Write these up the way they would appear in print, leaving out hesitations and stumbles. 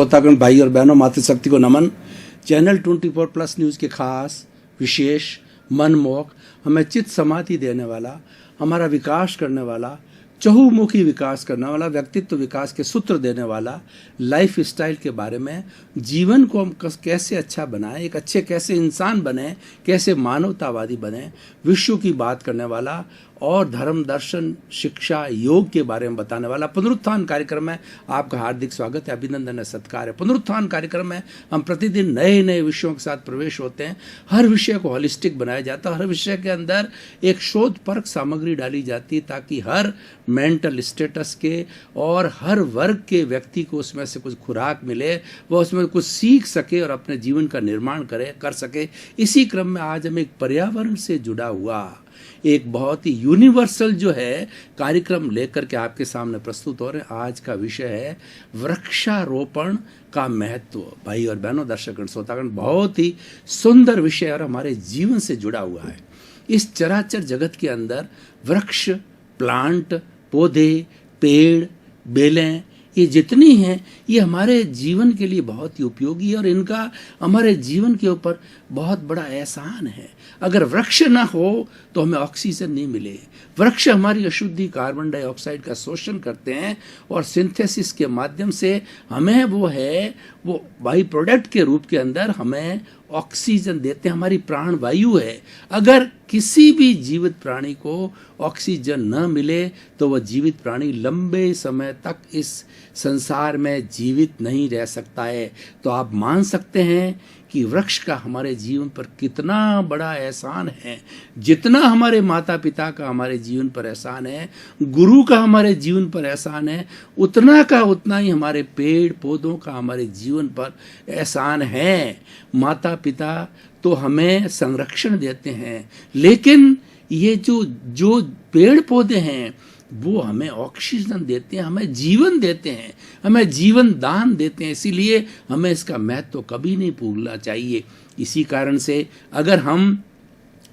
श्रोतागण भाई और बहनों, मातृशक्ति को नमन। चैनल 24+ न्यूज़ के खास विशेष मनमोहक, हमें चित्त समाधि देने वाला, हमारा विकास करने वाला, चहुमुखी विकास करने वाला, व्यक्तित्व विकास के सूत्र देने वाला, लाइफ स्टाइल के बारे में, जीवन को हम कैसे अच्छा बनाएं, एक अच्छे कैसे इंसान बने, कैसे मानवतावादी बने, विश्व की बात करने वाला और धर्म दर्शन शिक्षा योग के बारे में बताने वाला पुनरुत्थान कार्यक्रम में आपका हार्दिक स्वागत है, अभिनंदन है, सत्कार है। पुनरुत्थान कार्यक्रम में हम प्रतिदिन नए नए विषयों के साथ प्रवेश होते हैं। हर विषय को होलिस्टिक बनाया जाता है, हर विषय के अंदर एक शोध परक सामग्री डाली जाती है ताकि हर मेंटल स्टेटस के और हर वर्ग के व्यक्ति को उसमें से कुछ खुराक मिले, वह उसमें कुछ सीख सके और अपने जीवन का निर्माण कर सके। इसी क्रम में आज हम एक पर्यावरण से जुड़ा हुआ एक बहुत ही यूनिवर्सल जो है कार्यक्रम लेकर के आपके सामने प्रस्तुत हो रहे हैं। आज का विषय है वृक्षारोपण का महत्व। भाई और बहनों, दर्शकगण, श्रोतागण, बहुत ही सुंदर विषय और हमारे जीवन से जुड़ा हुआ है। इस चराचर जगत के अंदर वृक्ष, प्लांट, पौधे, पेड़, बेलें, ये जितनी हैं ये हमारे जीवन के लिए बहुत ही उपयोगी है और इनका हमारे जीवन के ऊपर बहुत बड़ा एहसान है। अगर वृक्ष ना हो तो हमें ऑक्सीजन नहीं मिले। वृक्ष हमारी अशुद्धि कार्बन डाइऑक्साइड का शोषण करते हैं और सिंथेसिस के माध्यम से हमें वो बाई प्रोडक्ट के रूप के अंदर हमें ऑक्सीजन देते हैं, हमारी प्राण वायु है। अगर किसी भी जीवित प्राणी को ऑक्सीजन न मिले तो वह जीवित प्राणी लंबे समय तक इस संसार में जीवित नहीं रह सकता है। तो आप मान सकते हैं कि वृक्ष का हमारे जीवन पर कितना बड़ा एहसान है। जितना हमारे माता पिता का हमारे जीवन पर एहसान है, गुरु का हमारे जीवन पर एहसान है, उतना ही हमारे पेड़ पौधों का हमारे जीवन पर एहसान है। माता पिता तो हमें संरक्षण देते हैं, लेकिन ये जो पेड़ पौधे हैं वो हमें ऑक्सीजन देते हैं, हमें जीवन देते हैं, हमें जीवन दान देते हैं। इसीलिए हमें इसका महत्व कभी नहीं भूलना चाहिए। इसी कारण से अगर हम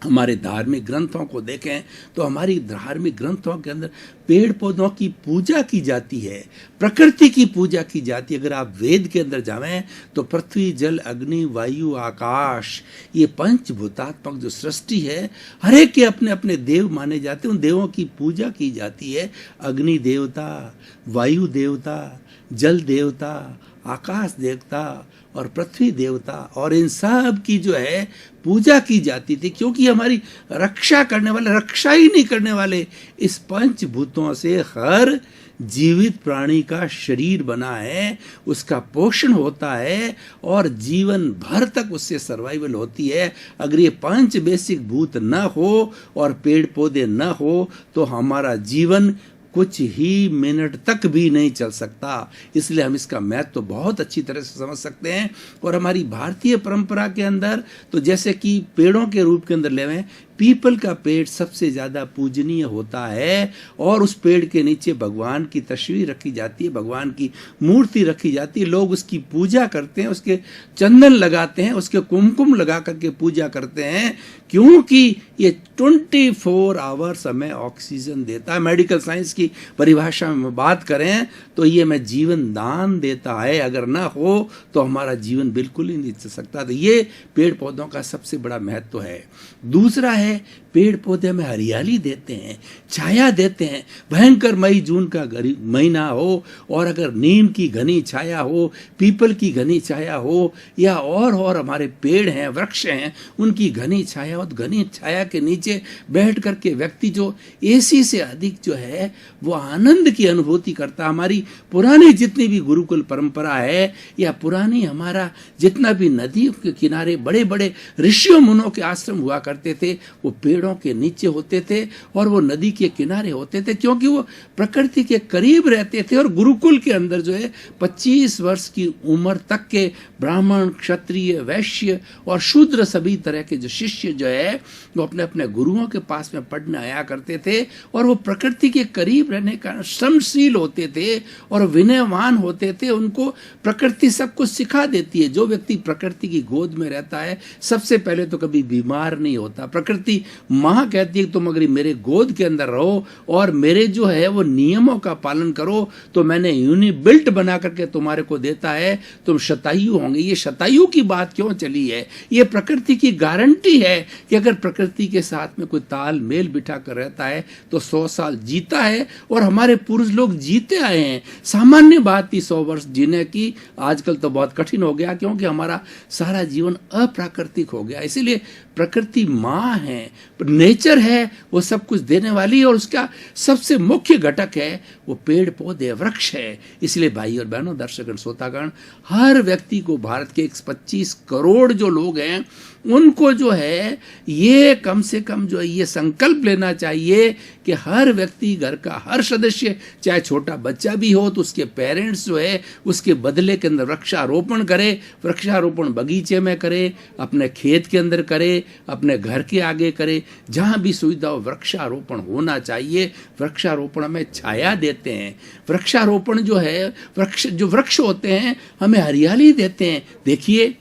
हमारे धार्मिक ग्रंथों को देखें तो हमारी धार्मिक ग्रंथों के अंदर पेड़ पौधों की पूजा की जाती है, प्रकृति की पूजा की जाती है। अगर आप वेद के अंदर जाएं तो पृथ्वी, जल, अग्नि, वायु, आकाश, ये पंचभूतात्मक जो सृष्टि है, हर एक के अपने अपने देव माने जाते हैं। उन देवों की पूजा की जाती है। अग्नि देवता, वायु देवता, जल देवता, आकाश देवता और पृथ्वी देवता, और इन सब की जो है पूजा की जाती थी, क्योंकि हमारी रक्षा करने वाले, रक्षा ही नहीं करने वाले इस पंचभूतों से हर जीवित प्राणी का शरीर बना है, उसका पोषण होता है और जीवन भर तक उससे सर्वाइवल होती है। अगर ये 5 बेसिक भूत न हो और पेड़ पौधे न हो तो हमारा जीवन कुछ ही मिनट तक भी नहीं चल सकता। इसलिए हम इसका महत्व तो बहुत अच्छी तरह से समझ सकते हैं। और हमारी भारतीय परंपरा के अंदर तो जैसे कि पेड़ों के रूप के अंदर लेवें, पीपल का पेड़ सबसे ज़्यादा पूजनीय होता है और उस पेड़ के नीचे भगवान की तस्वीर रखी जाती है, भगवान की मूर्ति रखी जाती है। लोग उसकी पूजा करते हैं, उसके चंदन लगाते हैं, उसके कुमकुम लगा करके पूजा करते हैं, क्योंकि ये 24 आवर्स हमें ऑक्सीजन देता है। मेडिकल साइंस की परिभाषा में बात करें तो ये हमें जीवन दान देता है। अगर ना हो तो हमारा जीवन बिल्कुल ही नहीं चल सकता। तो ये पेड़ पौधों का सबसे बड़ा महत्व है। दूसरा है पेड़ पौधे में हरियाली देते हैं, छाया देते हैं। भयंकर मई जून का महीना हो और अगर नीम की घनी छाया हो, पीपल की घनी छाया हो या और हमारे पेड़ हैं, वृक्ष हैं, उनकी घनी छाया हो, तो घनी छाया के नीचे बैठ करके व्यक्ति जो एसी से अधिक जो है वो आनंद की अनुभूति करता। हमारी पुरानी जितनी भी गुरुकुल परंपरा है या पुरानी हमारा जितना भी नदियों के किनारे बड़े बड़े ऋषियों मुनों के आश्रम हुआ करते थे, वो पेड़ों के नीचे होते थे और वो नदी के किनारे होते थे, क्योंकि वो प्रकृति के करीब रहते थे। और गुरुकुल के अंदर जो है 25 वर्ष की उम्र तक के ब्राह्मण, क्षत्रिय, वैश्य और शूद्र सभी तरह के जो शिष्य जो है वो अपने अपने गुरुओं के पास में पढ़ने आया करते थे और वो प्रकृति के करीब रहने का श्रमशील होते थे और विनयवान होते थे। उनको प्रकृति सब कुछ सिखा देती है। जो व्यक्ति प्रकृति की गोद में रहता है सबसे पहले तो कभी बीमार नहीं होता। प्रकृति माँ कहती है तुम अगर मेरे गोद के अंदर रहो और मेरे जो है वो नियमों का पालन करो तो मैंने यूनिबिल्ट बना करके तुम्हारे को देता है, तुम शतायु होंगे। ये शतायु की बात क्यों चली है? ये प्रकृति की गारंटी है कि अगर प्रकृति के साथ में कोई तालमेल बिठा कर रहता है तो 100 साल जीता है। और हमारे पूर्वज लोग जीते आए हैं। सामान्य बात थी 100 वर्ष जीने की, आजकल तो बहुत कठिन हो गया क्योंकि हमारा सारा जीवन अप्राकृतिक हो गया। इसीलिए प्रकृति माँ है, नेचर है, वो सब कुछ देने वाली है और उसका सबसे मुख्य घटक है वो पेड़ पौधे वृक्ष है। इसलिए भाई और बहनों, दर्शकगण, श्रोतागण, हर व्यक्ति को, भारत के 125 करोड़ जो लोग हैं उनको जो है ये कम से कम जो है ये संकल्प लेना चाहिए कि हर व्यक्ति, घर का हर सदस्य, चाहे छोटा बच्चा भी हो तो उसके पेरेंट्स जो है उसके बदले के अंदर वृक्षारोपण करे। वृक्षारोपण बगीचे में करे, अपने खेत के अंदर करे, अपने घर के आगे करे, जहाँ भी सुविधा हो वृक्षारोपण होना चाहिए। वृक्षारोपण में छाया देते हैं। वृक्षारोपण जो है, वृक्ष होते हैं हमें हरियाली देते हैं। देखिए,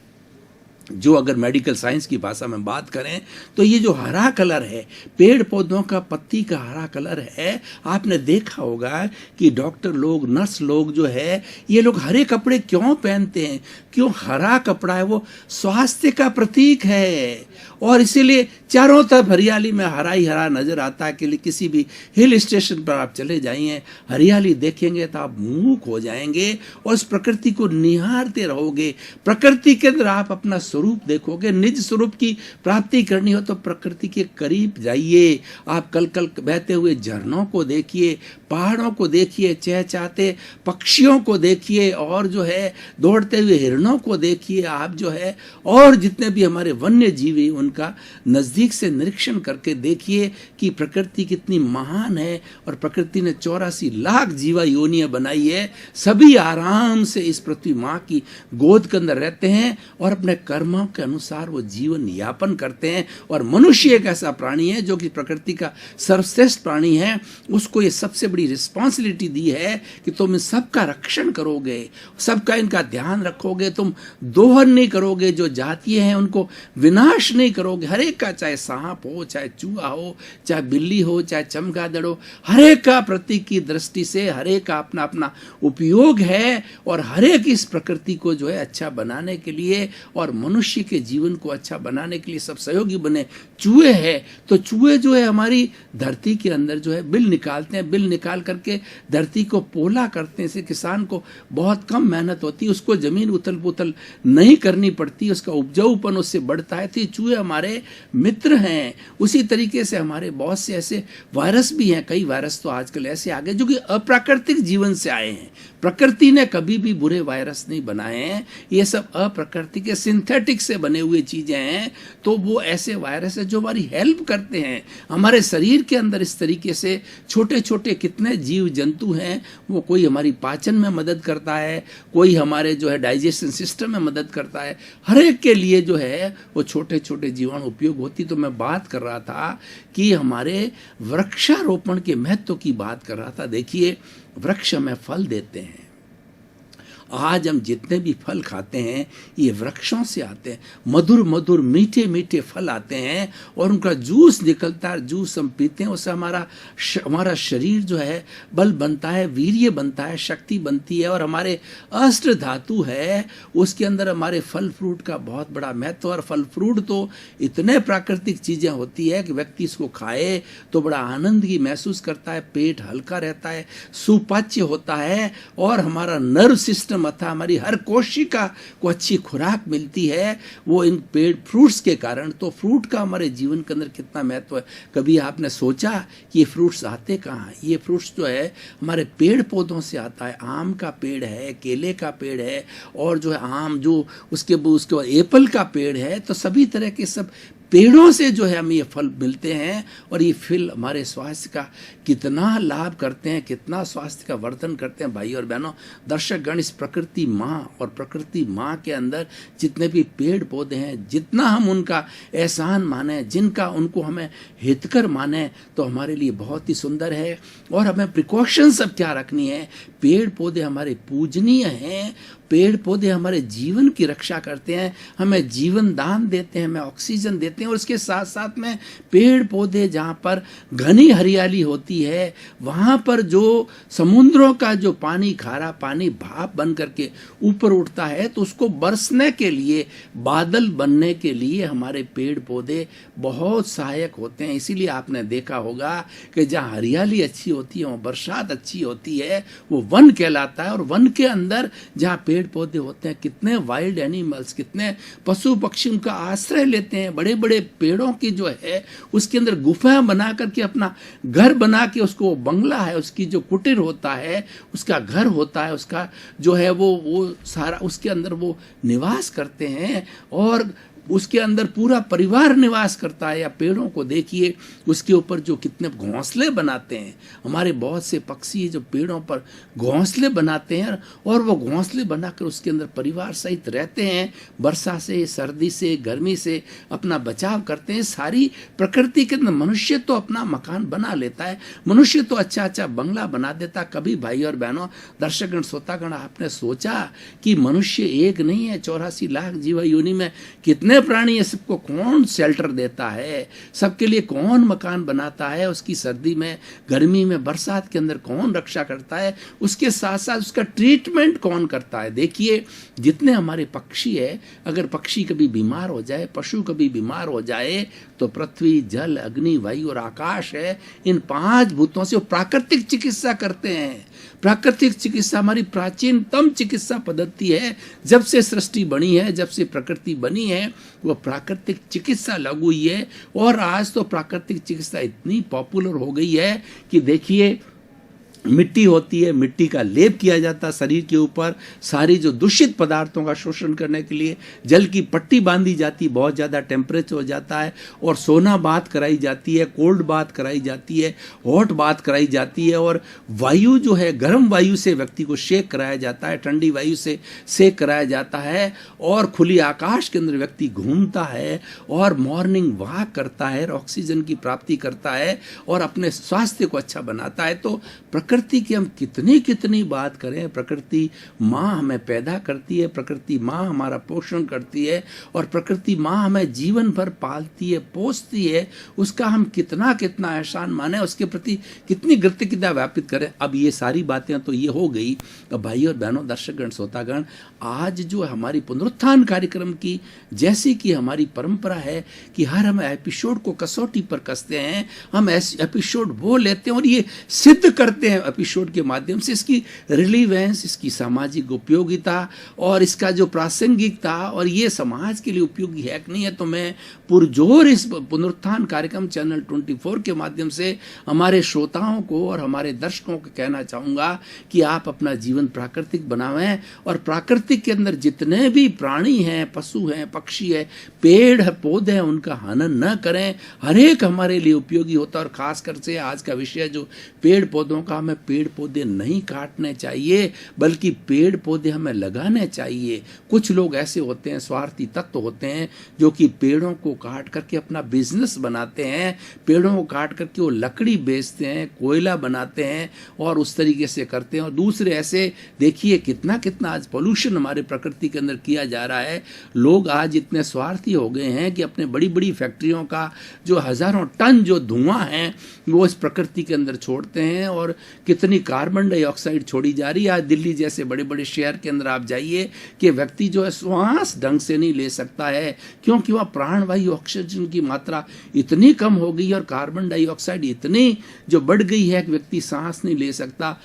जो अगर मेडिकल साइंस की भाषा में बात करें तो ये जो हरा कलर है, पेड़ पौधों का पत्ती का हरा कलर है, आपने देखा होगा कि डॉक्टर लोग, नर्स लोग जो है, ये लोग हरे कपड़े क्यों पहनते हैं? क्यों? हरा कपड़ा है वो स्वास्थ्य का प्रतीक है। और इसीलिए चारों तरफ हरियाली में हरा ही हरा नजर आता है। कि किसी भी हिल स्टेशन पर आप चले जाइए, हरियाली देखेंगे तो आप मूक हो जाएंगे और उस प्रकृति को निहारते रहोगे। प्रकृति के अंदर आप अपना स्वरूप देखोगे। निज स्वरूप की प्राप्ति करनी हो तो प्रकृति के करीब जाइए। आप कल कल बहते हुए झरनों को देखिए, पहाड़ों को देखिए, चहचहाते पक्षियों को देखिए और जो है दौड़ते हुए हिरणों को देखिए। आप जो है और जितने भी हमारे वन्य जीवी उनका नजदीक से निरीक्षण करके देखिए कि प्रकृति कितनी महान है। और प्रकृति ने 84 लाख जीवा योनियां बनाई है। सभी आराम से इस पृथ्वी माँ की गोद के अंदर रहते हैं और अपने कर्मों के अनुसार वो जीवन यापन करते हैं। और मनुष्य एक ऐसा प्राणी है जो कि प्रकृति का सर्वश्रेष्ठ प्राणी है। उसको ये सबसे बड़ी रिस्पॉन्सिबिलिटी दी है कि तुम इन सबका रक्षण करोगे, सबका इनका ध्यान रखोगे, तुम दोहन नहीं करोगे, जो जातीय हैं उनको विनाश नहीं करोगे। हर एक का, चाहे सांप हो, चाहे चूहा हो, चाहे बिल्ली हो, चाहे चमगादड़ हो, हर एक का प्रतीक की दृष्टि से हर एक का अपना अपना उपयोग है। और हर एक इस प्रकृति को जो है अच्छा बनाने के लिए और मनुष्य के जीवन को अच्छा बनाने के लिए सब सहयोगी बने। चूहे हैं तो चूहे जो है हमारी धरती के अंदर जो है बिल निकालते हैं। बिल निकाल करके धरती को पोला करते हैं। इससे किसान को बहुत कम मेहनत होती है, उसको जमीन उथल पुथल नहीं करनी पड़ती, उसका उपजाऊपन उससे बढ़ता है। तो ये चूहे हमारे मित्र हैं। उसी तरीके से हमारे बहुत से ऐसे वायरस भी हैं। कई वायरस तो आजकल ऐसे आ गए जो कि अप्राकृतिक जीवन से आए हैं। प्रकृति ने कभी भी बुरे वायरस नहीं बनाए हैं। ये सब अप्राकृतिक, सिंथेटिक से बने हुए चीजें हैं। तो वो ऐसे वायरस है जो हमारी हेल्प करते हैं। हमारे शरीर के अंदर इस तरीके से छोटे छोटे कितने जीव जंतु हैं। वो कोई हमारी पाचन में मदद करता है, कोई हमारे जो है डाइजेशन सिस्टम में मदद करता है। हर एक के लिए जो है वो छोटे छोटे जीवाणु उपयोग होती। तो मैं बात कर रहा था कि हमारे वृक्षारोपण के महत्व की बात कर रहा था। देखिए, वृक्ष हमें फल देते हैं। आज हम जितने भी फल खाते हैं ये वृक्षों से आते हैं। मधुर मधुर मीठे मीठे फल आते हैं और उनका जूस निकलता है। जूस हम पीते हैं, उससे हमारा शरीर जो है बल बनता है, वीर्य बनता है, शक्ति बनती है। और हमारे अष्ट धातु है उसके अंदर हमारे फल फ्रूट का बहुत बड़ा महत्व। और फल फ्रूट तो इतने प्राकृतिक चीज़ें होती है कि व्यक्ति इसको खाए तो बड़ा आनंद की महसूस करता है, पेट हल्का रहता है, सुपाच्य होता है और हमारा नर्व सिस्टम अथा हमारी हर कोशिका को अच्छी खुराक मिलती है वो इन पेड़ फ्रूट्स के कारण। तो फ्रूट का हमारे जीवन के अंदर कितना महत्व है। कभी आपने सोचा कि ये फ्रूट्स आते कहाँ? ये फ्रूट्स जो है हमारे पेड़ पौधों से आता है। आम का पेड़ है, केले का पेड़ है और जो है आम जो उसके बाद एप्पल का पेड़ है। तो सभी तरह के सब पेड़ों से जो है हमें ये फल मिलते हैं और ये फल हमारे स्वास्थ्य का कितना लाभ करते हैं, कितना स्वास्थ्य का वर्धन करते हैं। भाई और बहनों, दर्शक गण, इस प्रकृति माँ और प्रकृति माँ के अंदर जितने भी पेड़ पौधे हैं, जितना हम उनका एहसान माने, जिनका उनको हमें हितकर माने तो हमारे लिए बहुत ही सुंदर है। और हमें प्रिकॉशन सब क्या रखनी है। पेड़ पौधे हमारे पूजनीय हैं, पेड़ पौधे हमारे जीवन की रक्षा करते हैं, हमें जीवन दान देते हैं, हमें ऑक्सीजन देते हैं। और इसके साथ साथ में पेड़ पौधे जहाँ पर घनी हरियाली होती है, वहाँ पर जो समुद्रों का जो पानी, खारा पानी भाप बन करके ऊपर उठता है, तो उसको बरसने के लिए, बादल बनने के लिए हमारे पेड़ पौधे बहुत सहायक होते हैं। इसीलिए आपने देखा होगा कि जहाँ हरियाली अच्छी होती है, वहाँ बरसात अच्छी होती है, वो वन कहलाता है। और वन के अंदर जहाँ पेड़ पौधे होते हैं, कितने वाइल्ड एनिमल्स, कितने पशु पक्षी उनका आश्रय लेते हैं। बड़े बड़े पेड़ों की जो है उसके अंदर गुफाएं बना करके अपना घर बना के, उसको बंगला है, उसकी जो कुटीर होता है, उसका घर होता है, उसका जो है वो सारा उसके अंदर वो निवास करते हैं और उसके अंदर पूरा परिवार निवास करता है। या पेड़ों को देखिए, उसके ऊपर जो कितने घोंसले बनाते हैं। हमारे बहुत से पक्षी जो पेड़ों पर घोंसले बनाते हैं और वो घोंसले बनाकर उसके अंदर परिवार सहित रहते हैं। वर्षा से, सर्दी से, गर्मी से अपना बचाव करते हैं। सारी प्रकृति के अंदर मनुष्य तो अपना मकान बना लेता है, मनुष्य तो अच्छा अच्छा बंगला बना देता। कभी भाई और बहनों, दर्शकगण, श्रोतागण, आपने सोचा कि मनुष्य एक नहीं है, 84 लाख जीव योनि में कितने प्राणी है, सबको कौन शेल्टर देता है, सबके लिए कौन मकान बनाता है, उसकी सर्दी में, गर्मी में, बरसात के अंदर कौन रक्षा करता है, उसके साथ साथ उसका ट्रीटमेंट कौन करता है। देखिए, जितने हमारे पक्षी है, अगर पक्षी कभी बीमार हो जाए, पशु कभी बीमार हो जाए, तो पृथ्वी, जल, अग्नि, वायु और आकाश है, इन 5 भूतों से वो प्राकृतिक चिकित्सा करते हैं। प्राकृतिक चिकित्सा हमारी प्राचीनतम चिकित्सा पद्धति है। जब से सृष्टि बनी है, जब से प्रकृति बनी है, वो प्राकृतिक चिकित्सा लागू हुई है। और आज तो प्राकृतिक चिकित्सा इतनी पॉपुलर हो गई है कि देखिए, मिट्टी होती है, मिट्टी का लेप किया जाता है शरीर के ऊपर, सारी जो दूषित पदार्थों का शोषण करने के लिए जल की पट्टी बांधी जाती, बहुत ज़्यादा टेम्परेचर हो जाता है, और सोना बाथ कराई जाती है, कोल्ड बाथ कराई जाती है, हॉट बाथ कराई जाती है। और वायु जो है, गर्म वायु से व्यक्ति को शेक कराया जाता है, ठंडी वायु से सेक कराया जाता है, और खुली आकाश के अंदर व्यक्ति घूमता है और मॉर्निंग वॉक करता है, ऑक्सीजन की प्राप्ति करता है और अपने स्वास्थ्य को अच्छा बनाता है। तो प्रकृति की हम कितनी बात करें, प्रकृति माँ हमें पैदा करती है, प्रकृति माँ हमारा पोषण करती है, और प्रकृति माँ हमें जीवन भर पालती है, पोसती है। उसका हम कितना एहसान माने, उसके प्रति कितनी कृतज्ञता व्यापित करें। अब ये सारी बातें तो ये हो गई। अब भाई और बहनों, दर्शकगण, श्रोतागण, आज जो हमारी पुनरुत्थान कार्यक्रम की जैसी कि हमारी परंपरा है कि हर हम एपिसोड को कसौटी पर कसते हैं, हम एपिसोड वो लेते हैं और ये सिद्ध करते हैं एपिसोड के माध्यम से इसकी रिलीवेंस, इसकी सामाजिक उपयोगिता और इसका जो प्रासंगिकता, और ये समाज के लिए उपयोगी है कि नहीं है। तो मैं पुरजोर इस पुनरुत्थान कार्यक्रम चैनल 24 के माध्यम से हमारे श्रोताओं को और हमारे दर्शकों को कहना चाहूँगा कि आप अपना जीवन प्राकृतिक बनावें, और प्राकृतिक के अंदर जितने भी प्राणी हैं, पशु हैं, पक्षी है, पेड़ है, पौधे हैं, उनका हनन न करें। हर एक हमारे लिए उपयोगी होता है। और खासकर से आज का विषय जो पेड़ पौधों का, हमें पेड़ पौधे नहीं काटने चाहिए, बल्कि पेड़ पौधे हमें लगाने चाहिए। कुछ लोग ऐसे होते हैं, स्वार्थी तत्व होते हैं, जो कि पेड़ों को काट करके अपना बिजनेस बनाते हैं, पेड़ों को काट करके वो लकड़ी बेचते हैं, कोयला बनाते हैं और उस तरीके से करते हैं। और दूसरे ऐसे, देखिए कितना आज पोल्यूशन हमारे प्रकृति के अंदर किया जा रहा है। लोग आज इतने स्वार्थी हो गए हैं कि अपने बड़ी बड़ी फैक्ट्रियों का जो हजारों टन जो धुआं है वो इस प्रकृति के अंदर छोड़ते हैं, और कितनी कार्बन डाइऑक्साइड छोड़ी जा रही है। आज दिल्ली जैसे बड़े बड़े शहर के अंदर आप जाइए कि व्यक्ति जो है श्वास ढंग से नहीं ले सकता है, क्योंकि वह प्राणवायु ऑक्सीजन की मात्रा इतनी कम हो गई और कार्बन डाइऑक्साइड इतनी जो बढ़ गई है कि व्यक्ति सांस नहीं ले सकता।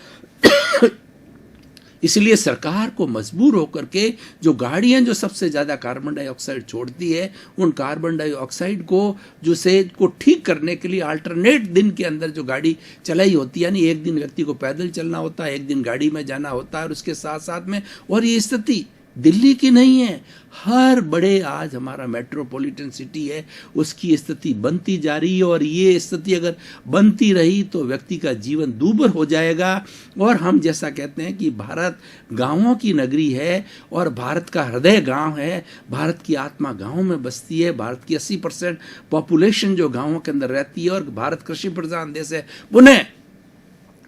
इसलिए सरकार को मजबूर होकर के जो गाड़ियां जो सबसे ज़्यादा कार्बन डाइऑक्साइड छोड़ती है, उन कार्बन डाइऑक्साइड को ठीक करने के लिए अल्टरनेट दिन के अंदर जो गाड़ी चलाई होती है, यानी एक दिन व्यक्ति को पैदल चलना होता है, एक दिन गाड़ी में जाना होता है, और उसके साथ साथ में, और ये स्थिति दिल्ली की नहीं है, हर बड़े आज हमारा मेट्रोपॉलिटन सिटी है, उसकी स्थिति बनती जा रही है। और ये स्थिति अगर बनती रही तो व्यक्ति का जीवन दूभर हो जाएगा। और हम जैसा कहते हैं कि भारत गांवों की नगरी है और भारत का हृदय गांव है, भारत की आत्मा गांव में बसती है। भारत की 80% पॉपुलेशन जो गांवों के अंदर रहती है, और भारत कृषि प्रधान देश है। पुनः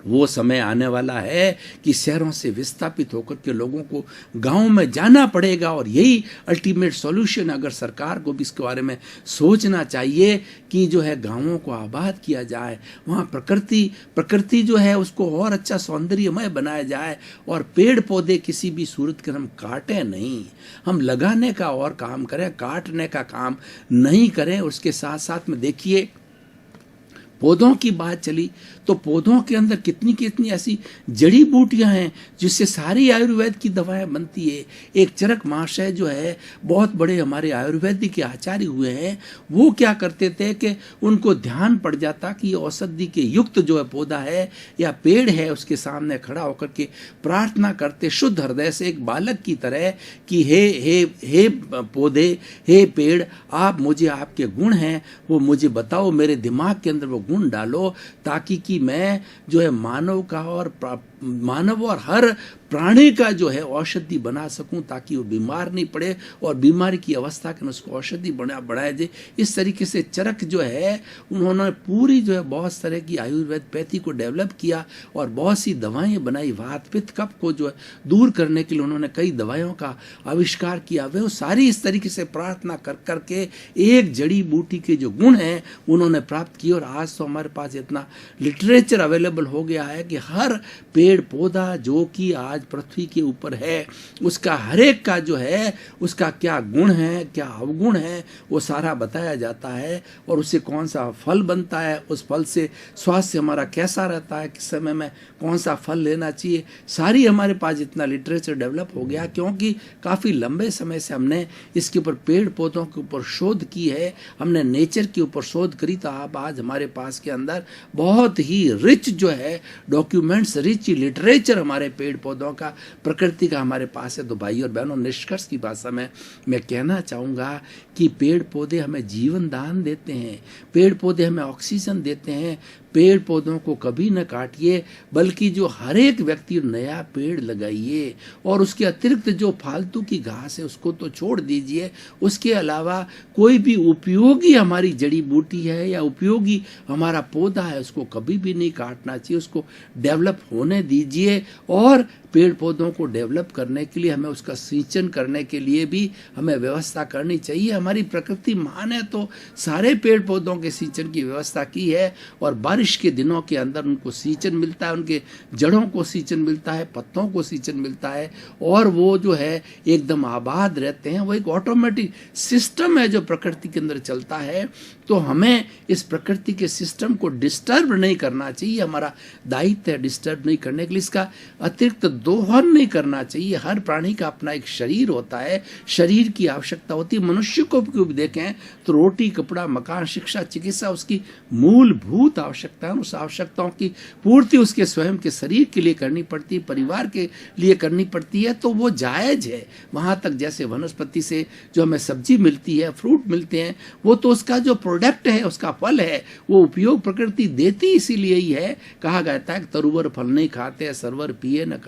वो समय आने वाला है कि शहरों से विस्थापित होकर के लोगों को गांव में जाना पड़ेगा, और यही अल्टीमेट सॉल्यूशन। अगर सरकार को भी इसके बारे में सोचना चाहिए कि जो है गांवों को आबाद किया जाए, वहाँ प्रकृति जो है उसको और अच्छा सौंदर्यमय बनाया जाए, और पेड़ पौधे किसी भी सूरत के हम काटें नहीं, हम लगाने का और काम करें, काटने का काम नहीं करें। उसके साथ साथ में देखिए पौधों की बात चली तो पौधों के अंदर कितनी कितनी ऐसी जड़ी बूटियां हैं जिससे सारी आयुर्वेद की दवाएं बनती है। एक चरक महाशय जो है बहुत बड़े हमारे आयुर्वेदिक के आचार्य हुए हैं, वो क्या करते थे कि उनको ध्यान पड़ जाता कि ये औषधि के युक्त जो है पौधा है या पेड़ है, उसके सामने खड़ा होकर के प्रार्थना करते शुद्ध हृदय से एक बालक की तरह कि हे पौधे, हे पेड़, आप मुझे आपके गुण हैं वो मुझे बताओ, मेरे दिमाग के अंदर वो गुण डालो, ताकि कि मैं जो है मानव और हर प्राणी का जो है औषधि बना सकूं, ताकि वो बीमार नहीं पड़े और बीमारी की अवस्था के उसको औषधि बढ़ाया जाए। इस तरीके से चरक जो है उन्होंने पूरी जो है बहुत तरह की आयुर्वेदपैथी को डेवलप किया और बहुत सी दवाएं बनाई। वात पित्त कफ को जो है दूर करने के लिए उन्होंने कई दवाइयों का आविष्कार किया। वे सारी इस तरीके से प्रार्थना कर करके एक जड़ी बूटी के जो गुण हैं उन्होंने प्राप्त किए। और आज तो हमारे पास इतना लिटरेचर अवेलेबल हो गया है कि हर पेड़ पौधा जो कि आज पृथ्वी के ऊपर है उसका हर एक का जो है उसका क्या गुण है, क्या अवगुण है, वो सारा बताया जाता है। और उससे कौन सा फल बनता है, उस फल से स्वास्थ्य हमारा कैसा रहता है, किस समय में कौन सा फल लेना चाहिए, सारी हमारे पास इतना लिटरेचर डेवलप हो गया क्योंकि काफ़ी लंबे समय से हमने इसके ऊपर पेड़ पौधों के ऊपर शोध की है, हमने नेचर के ऊपर शोध करी। तो आप आज हमारे पास के अंदर बहुत ही रिच जो है डॉक्यूमेंट्स, रिच लिटरेचर हमारे पेड़ पौधों का, प्रकृति का हमारे पास है। तो भाई और बहनों, निष्कर्ष की भाषा में मैं कहना चाहूँगा कि पेड़ पौधे हमें जीवन दान देते हैं, पेड़ पौधे हमें ऑक्सीजन देते हैं। पेड़ पौधों को कभी न काटिए, बल्कि जो हर एक व्यक्ति नया पेड़ लगाइए, और उसके अतिरिक्त जो फालतू की घास है उसको तो छोड़ दीजिए। उसके अलावा कोई भी उपयोगी हमारी जड़ी बूटी है या उपयोगी हमारा पौधा है उसको कभी भी नहीं काटना चाहिए, उसको डेवलप होने दीजिए। और पेड़ पौधों को डेवलप करने के लिए हमें उसका सिंचन करने के लिए भी हमें व्यवस्था करनी चाहिए। हमारी प्रकृति महान है तो सारे पेड़ पौधों के सिंचन की व्यवस्था की है, और बारिश के दिनों के अंदर उनको सिंचन मिलता है, उनके जड़ों को सिंचन मिलता है, पत्तों को सिंचन मिलता है, और वो जो है एकदम आबाद रहते हैं। वो एक ऑटोमेटिक सिस्टम है जो प्रकृति के अंदर चलता है। तो हमें इस प्रकृति के सिस्टम को डिस्टर्ब नहीं करना चाहिए, हमारा दायित्व है डिस्टर्ब नहीं करने के लिए। इसका अतिरिक्त दोहन नहीं करना चाहिए। हर प्राणी का अपना एक शरीर होता है, शरीर की आवश्यकता होती है। मनुष्य को भी देखें तो रोटी, कपड़ा, मकान, शिक्षा, चिकित्सा उसकी मूलभूत आवश्यकता है। उस आवश्यकताओं की पूर्ति उसके स्वयं के शरीर के लिए करनी पड़ती है, परिवार के लिए करनी पड़ती है, तो वो जायज है। वहां तक जैसे वनस्पति से जो हमें सब्जी मिलती है, फ्रूट मिलते हैं, वो तो उसका जो प्रोडक्ट है, उसका फल है, वो उपयोग प्रकृति देती इसीलिए ही है। कहा जाता है तरुवर फल नहीं खाते, सरवर पिए न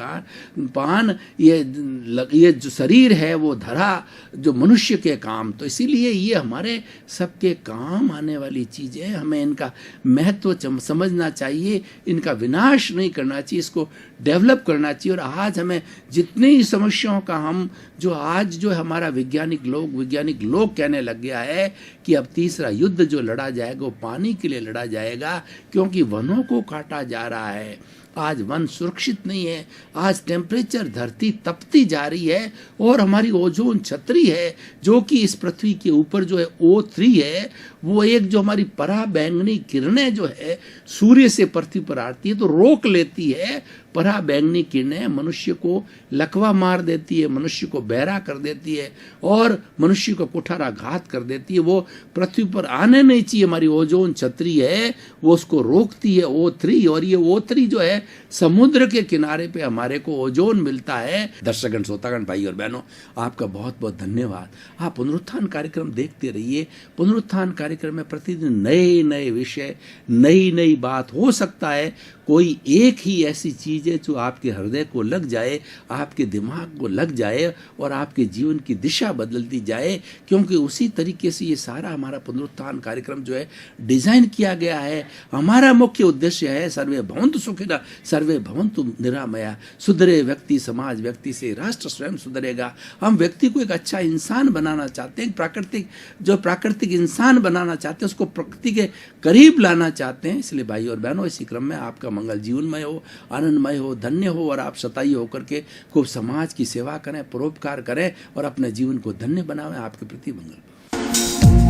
पान। ये जो शरीर है वो धरा जो मनुष्य के काम, तो इसीलिए ये हमारे सबके काम आने वाली चीजें, हमें इनका महत्व समझना चाहिए, इनका विनाश नहीं करना चाहिए, इसको डेवलप करना चाहिए। और आज हमें जितनी समस्याओं का हम जो आज जो हमारा वैज्ञानिक लोग कहने लग गया है कि अब तीसरा युद्ध जो लड़ा जाएगा वो पानी के लिए लड़ा जाएगा, क्योंकि वनों को काटा जा रहा है। आज वन सुरक्षित नहीं है, आज टेम्परेचर धरती तपती जा रही है, और हमारी ओजोन छतरी है जो कि इस पृथ्वी के ऊपर जो है O3 है, वो एक जो हमारी पराबैंगनी किरणें जो है सूर्य से पृथ्वी पर आती है तो रोक लेती है। पराबैंगनी किरणें मनुष्य को लकवा मार देती है, मनुष्य को बहरा कर देती है, और मनुष्य को कुठाराघात कर देती है। वो पृथ्वी पर आने नहीं चाहिए। हमारी ओजोन छतरी है वो उसको रोकती है, O3। और ये O3 जो है समुद्र के किनारे पे हमारे को ओजोन मिलता है। दर्शकगण, श्रोतागण, भाई और बहनों, आपका बहुत बहुत धन्यवाद। आप पुनरुत्थान कार्यक्रम देखते रहिए। पुनरुत्थान कार्यक्रम में प्रतिदिन नए नए विषय, नई नई बात। हो सकता है कोई एक ही ऐसी चीज लीजिए जो आपके हृदय को लग जाए, आपके दिमाग को लग जाए और आपके जीवन की दिशा बदलती जाए, क्योंकि उसी तरीके से ये सारा हमारा पुनरुत्थान कार्यक्रम जो है डिजाइन किया गया है। हमारा मुख्य उद्देश्य है सर्वे भवन्तु सुखिनः सर्वे भवन्तु निरामया। सुधरे व्यक्ति समाज, व्यक्ति से राष्ट्र स्वयं सुधरेगा। हम व्यक्ति को एक अच्छा इंसान बनाना चाहते हैं, प्राकृतिक इंसान बनाना चाहते हैं, उसको प्रकृति के करीब लाना चाहते हैं। इसलिए भाई और बहनों, इसी क्रम में आपका मंगल जीवनमय हो, आनंदमय हो, धन्य हो और आप शतायु होकर के खूब समाज की सेवा करें, परोपकार करें और अपने जीवन को धन्य बनाएं। आपके प्रति मंगल।